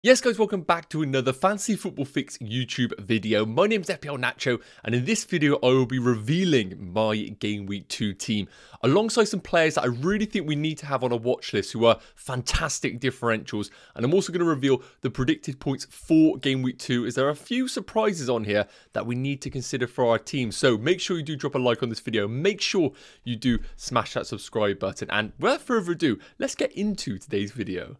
Yes guys, welcome back to another Fantasy Football Fix YouTube video. My name is FPL Nacho, and in this video I will be revealing my Game Week 2 team alongside some players that I really think we need to have on a watch list who are fantastic differentials. And I'm also going to reveal the predicted points for Game Week 2 as there are a few surprises on here that we need to consider for our team. So make sure you do drop a like on this video, make sure you do smash that subscribe button, and without further ado, let's get into today's video.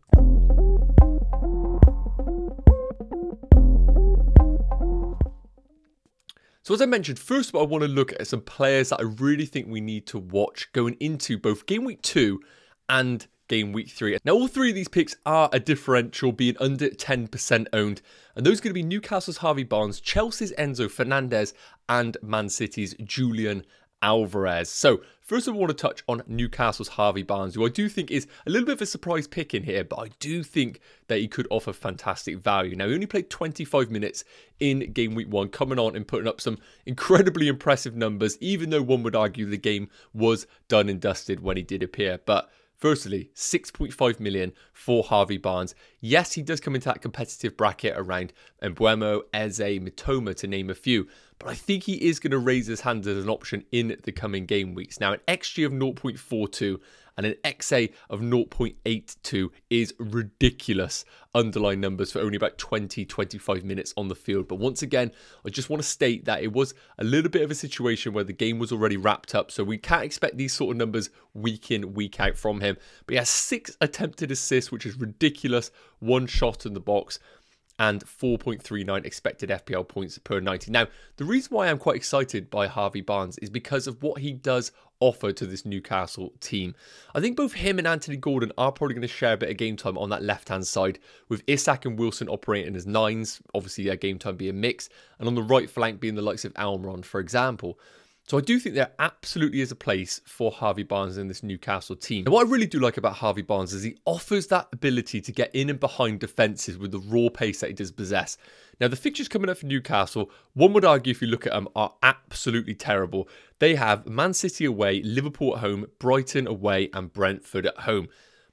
So as I mentioned, first of all, I want to look at some players that I really think we need to watch going into both Game Week 2 and Game Week 3. Now, all three of these picks are a differential, being under 10% owned. And those are going to be Newcastle's Harvey Barnes, Chelsea's Enzo Fernandez, and Man City's Julian Alvarez. So first of all, I want to touch on Newcastle's Harvey Barnes, who I do think is a little bit of a surprise pick in here, but I do think that he could offer fantastic value. Now, he only played 25 minutes in Game Week 1, coming on and putting up some incredibly impressive numbers, even though one would argue the game was done and dusted when he did appear. But firstly, 6.5 million for Harvey Barnes. Yes, he does come into that competitive bracket around Mbeumo, Eze, Mitoma, to name a few. But I think he is going to raise his hand as an option in the coming game weeks. Now, an XG of 0.42 and an XA of 0.82 is ridiculous underlying numbers for only about 20-25 minutes on the field. But once again, I just want to state that it was a little bit of a situation where the game was already wrapped up. So we can't expect these sort of numbers week in, week out from him. But he has 6 attempted assists, which is ridiculous. 1 shot in the box, and 4.39 expected FPL points per 90. Now, the reason why I'm quite excited by Harvey Barnes is because of what he does offer to this Newcastle team. I think both him and Anthony Gordon are probably going to share a bit of game time on that left-hand side, with Isak and Wilson operating as 9s, obviously their game time being mixed, and on the right flank being the likes of Almiron, for example. So I do think there absolutely is a place for Harvey Barnes in this Newcastle team. And what I really do like about Harvey Barnes is he offers that ability to get in and behind defences with the raw pace that he does possess. Now, the fixtures coming up for Newcastle, one would argue if you look at them, are absolutely terrible. They have Man City away, Liverpool at home, Brighton away, and Brentford at home.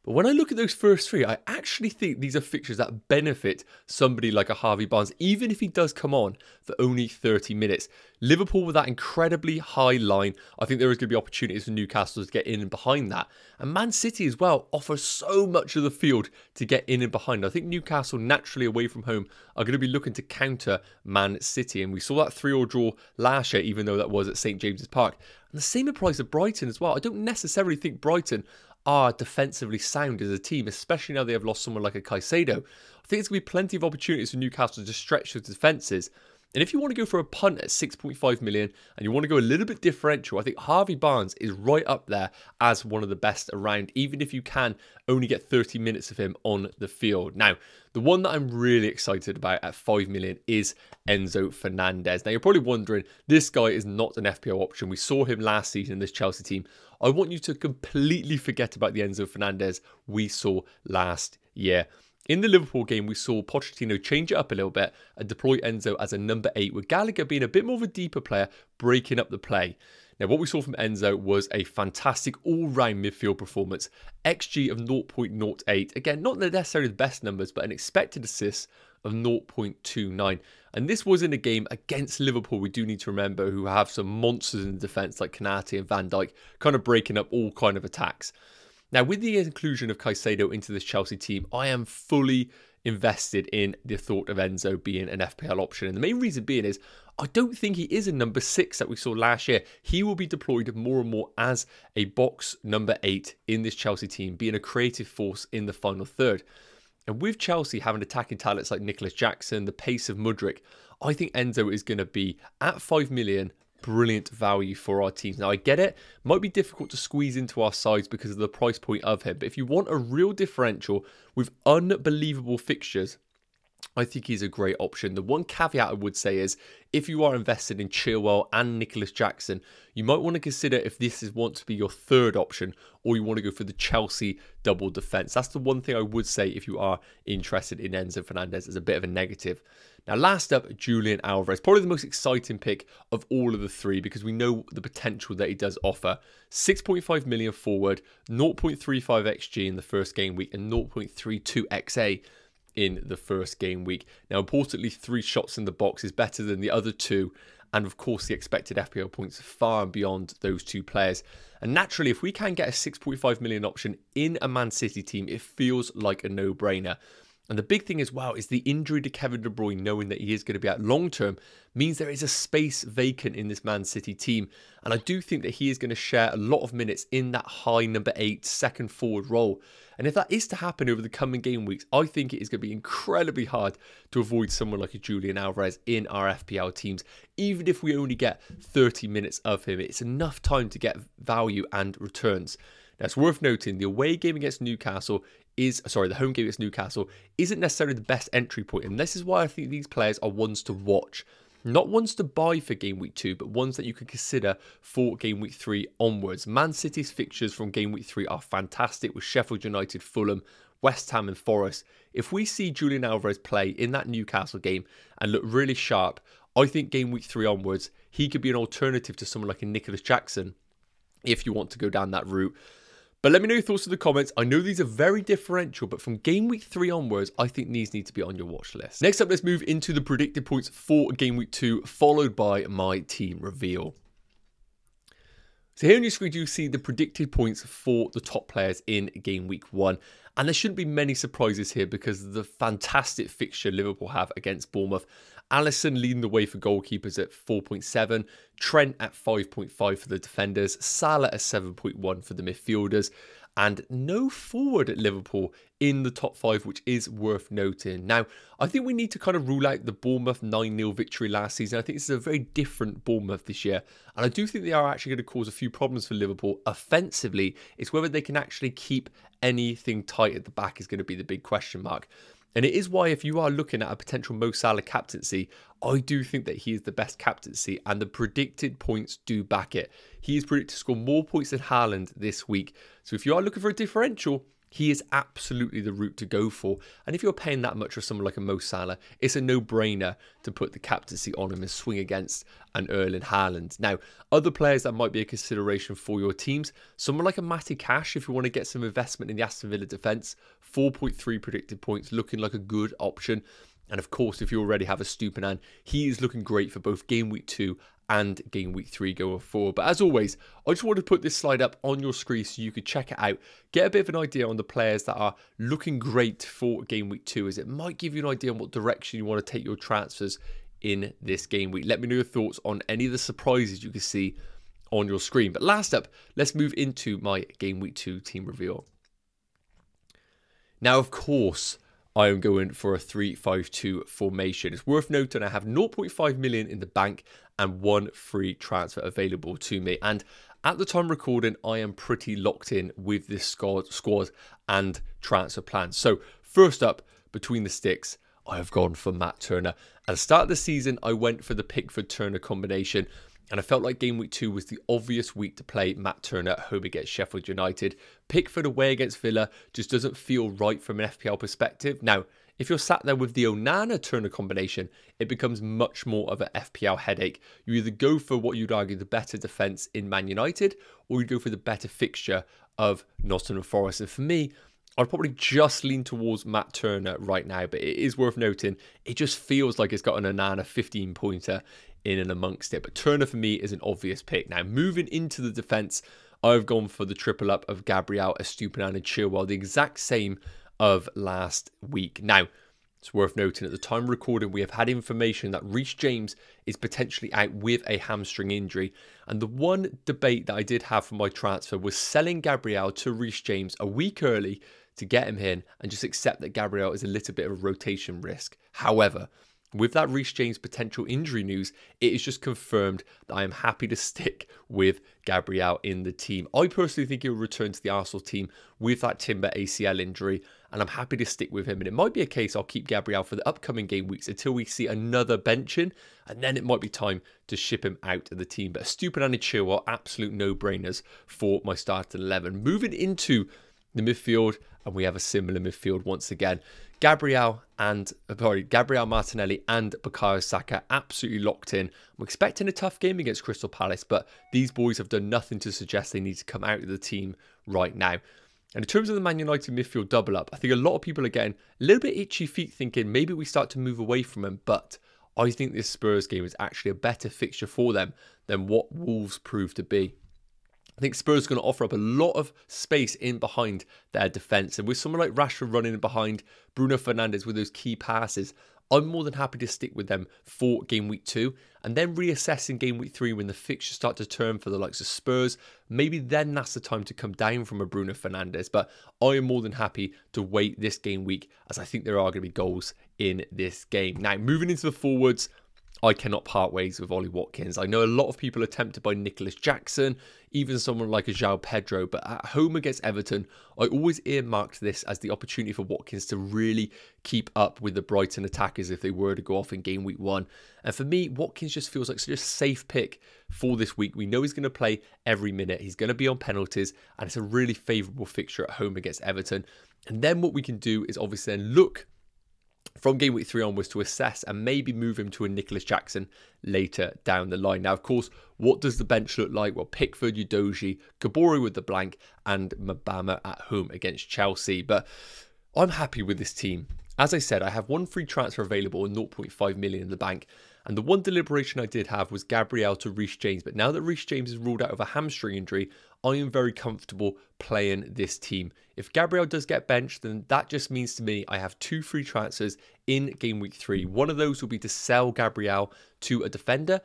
But when I look at those first three, I actually think these are fixtures that benefit somebody like a Harvey Barnes, even if he does come on for only 30 minutes. Liverpool with that incredibly high line, I think there is going to be opportunities for Newcastle to get in and behind that. And Man City as well offers so much of the field to get in and behind. I think Newcastle naturally away from home are going to be looking to counter Man City. And we saw that 3-3 draw last year, even though that was at St James's Park. And the same applies to Brighton as well. I don't necessarily think Brighton are defensively sound as a team, especially now they have lost someone like a Caicedo. I think there's going to be plenty of opportunities for Newcastle to stretch those defences. And if you want to go for a punt at 6.5 million and you want to go a little bit differential, I think Harvey Barnes is right up there as one of the best around, even if you can only get 30 minutes of him on the field. Now, the one that I'm really excited about at 5 million is Enzo Fernandez. Now, you're probably wondering, this guy is not an FPL option. We saw him last season in this Chelsea team. I want you to completely forget about the Enzo Fernandez we saw last year. In the Liverpool game, we saw Pochettino change it up a little bit and deploy Enzo as a number 8, with Gallagher being a bit more of a deeper player, breaking up the play. Now, what we saw from Enzo was a fantastic all-round midfield performance. XG of 0.08. Again, not necessarily the best numbers, but an expected assist of 0.29. And this was in a game against Liverpool, we do need to remember, who have some monsters in the defence like Konate and Van Dijk, kind of breaking up all kind of attacks. Now, with the inclusion of Caicedo into this Chelsea team, I am fully invested in the thought of Enzo being an FPL option. And the main reason being is I don't think he is a number 6 that we saw last year. He will be deployed more and more as a box number 8 in this Chelsea team, being a creative force in the final third. And with Chelsea having attacking talents like Nicholas Jackson, the pace of Mudryk, I think Enzo is going to be at 5 million. Brilliant value for our teams. Now, I get it, might be difficult to squeeze into our sides because of the price point of him, but if you want a real differential with unbelievable fixtures, I think he's a great option. The one caveat I would say is if you are invested in Chilwell and Nicholas Jackson, you might want to consider if this is want to be your third option or you want to go for the Chelsea double defence. That's the one thing I would say if you are interested in Enzo Fernandez as a bit of a negative. Now, last up, Julian Alvarez, probably the most exciting pick of all of the three because we know the potential that he does offer. 6.5 million forward, 0.35 XG in the first game week and 0.32 XA in the first game week. Now, importantly, 3 shots in the box is better than the other 2. And of course, the expected FPL points are far and beyond those 2 players. And naturally, if we can get a 6.5 million option in a Man City team, it feels like a no-brainer. And the big thing as well is the injury to Kevin De Bruyne, knowing that he is going to be out long term, means there is a space vacant in this Man City team. And I do think that he is going to share a lot of minutes in that high number 8 second forward role. And if that is to happen over the coming game weeks, I think it is going to be incredibly hard to avoid someone like a Julian Alvarez in our FPL teams. Even if we only get 30 minutes of him, it's enough time to get value and returns. Now, it's worth noting the away game against Newcastle the home game against Newcastle isn't necessarily the best entry point. And this is why I think these players are ones to watch. Not ones to buy for game week 2, but ones that you could consider for game week 3 onwards. Man City's fixtures from game week 3 are fantastic with Sheffield United, Fulham, West Ham and Forest. If we see Julian Alvarez play in that Newcastle game and look really sharp, I think game week 3 onwards, he could be an alternative to someone like a Nicholas Jackson if you want to go down that route. But let me know your thoughts in the comments. I know these are very differential, but from game week 3 onwards, I think these need to be on your watch list. Next up, let's move into the predicted points for game week 2, followed by my team reveal. So here on your screen, you see the predicted points for the top players in game week 1. And there shouldn't be many surprises here because of the fantastic fixture Liverpool have against Bournemouth. Alisson leading the way for goalkeepers at 4.7, Trent at 5.5 for the defenders, Salah at 7.1 for the midfielders, and no forward at Liverpool in the top 5, which is worth noting. Now, I think we need to kind of rule out the Bournemouth 9-0 victory last season. I think this is a very different Bournemouth this year, and I do think they are actually going to cause a few problems for Liverpool offensively. It's whether they can actually keep anything tight at the back is going to be the big question mark. And it is why if you are looking at a potential Mo Salah captaincy, I do think that he is the best captaincy and the predicted points do back it. He is predicted to score more points than Haaland this week. So if you are looking for a differential, he is absolutely the route to go for. And if you're paying that much for someone like a Mo Salah, it's a no-brainer to put the captaincy on him and swing against an Erling Haaland. Now, other players that might be a consideration for your teams, someone like a Matty Cash, if you want to get some investment in the Aston Villa defence, 4.3 predicted points, looking like a good option. And of course, if you already have a Stupinan, he is looking great for both game week 2 and game week 3 going forward. But as always, I just want to put this slide up on your screen so you could check it out, get a bit of an idea on the players that are looking great for game week 2, as it might give you an idea on what direction you want to take your transfers in this game week. Let me know your thoughts on any of the surprises you can see on your screen. But last up, let's move into my game week 2 team reveal. Now, of course, I am going for a 3-5-2 formation. It's worth noting I have 0.5 million in the bank and 1 free transfer available to me. And at the time recording, I am pretty locked in with this squad and transfer plans. So first up, between the sticks, I have gone for Matt Turner. At the start of the season, I went for the Pickford-Turner combination. And I felt like game week 2 was the obvious week to play Matt Turner at home against Sheffield United. Pickford away against Villa just doesn't feel right from an FPL perspective. Now, if you're sat there with the Onana-Turner combination, it becomes much more of an FPL headache. You either go for what you'd argue the better defence in Man United, or you go for the better fixture of Nottingham Forest. And for me, I'd probably just lean towards Matt Turner right now, but it is worth noting, it just feels like it's got an Onana 15-pointer in and amongst it. But Turner for me is an obvious pick. Now, moving into the defence, I've gone for the triple up of Gabriel, Estupinan and Chilwell, the exact same of last week. Now, it's worth noting at the time of recording, we have had information that Reece James is potentially out with a hamstring injury. And the one debate that I did have for my transfer was selling Gabriel to Reece James a week early to get him in and just accept that Gabriel is a little bit of a rotation risk. However, with that Reece James potential injury news, it is just confirmed that I am happy to stick with Gabriel in the team. I personally think he will return to the Arsenal team with that Timber ACL injury, and I'm happy to stick with him. And it might be a case I'll keep Gabriel for the upcoming game weeks until we see another benching, and then it might be time to ship him out of the team. But Stupinan and Chilwell are absolute no-brainers for my starting 11. Moving into the midfield, and we have a similar midfield once again. Gabriel Martinelli and Bukayo Saka absolutely locked in. I'm expecting a tough game against Crystal Palace, but these boys have done nothing to suggest they need to come out of the team right now. And in terms of the Man United midfield double up, I think a lot of people are getting a little bit itchy feet thinking maybe we start to move away from him. But I think this Spurs game is actually a better fixture for them than what Wolves proved to be. I think Spurs are going to offer up a lot of space in behind their defence. And with someone like Rashford running in behind, Bruno Fernandes with those key passes, I'm more than happy to stick with them for game week 2 and then reassess in game week 3 when the fixtures start to turn for the likes of Spurs. Maybe then that's the time to come down from a Bruno Fernandes. But I am more than happy to wait this game week as I think there are going to be goals in this game. Now, moving into the forwards, I cannot part ways with Ollie Watkins. I know a lot of people are tempted by Nicholas Jackson, even someone like a João Pedro, but at home against Everton, I always earmarked this as the opportunity for Watkins to really keep up with the Brighton attackers if they were to go off in game week 1. And for me, Watkins just feels like such a safe pick for this week. We know he's going to play every minute. He's going to be on penalties, and it's a really favourable fixture at home against Everton. And then what we can do is obviously then look from game week 3 onwards to assess and maybe move him to a Nicholas Jackson later down the line. Now, of course, what does the bench look like? Well, Pickford, Udogie, Kabore with the blank, and Mabama at home against Chelsea. But I'm happy with this team. As I said, I have one free transfer available and 0.5 million in the bank. And the one deliberation I did have was Gabriel to Reece James. But now that Reece James is ruled out of a hamstring injury, I am very comfortable playing this team. If Gabriel does get benched, then that just means to me I have 2 free transfers in game week 3. One of those will be to sell Gabriel to a defender,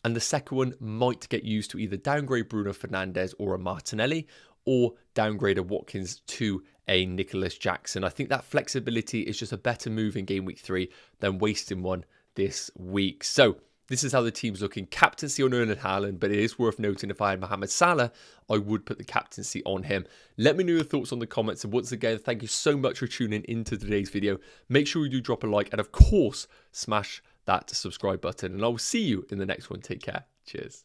and the second one might get used to either downgrade Bruno Fernandes or a Martinelli, or downgrade a Watkins to a Nicholas Jackson. I think that flexibility is just a better move in game week 3 than wasting one this week. So this is how the team's looking. Captaincy on Erling Haaland, but it is worth noting if I had Mohamed Salah, I would put the captaincy on him. Let me know your thoughts on the comments. And once again, thank you so much for tuning into today's video. Make sure you do drop a like and of course, smash that subscribe button. And I will see you in the next one. Take care. Cheers.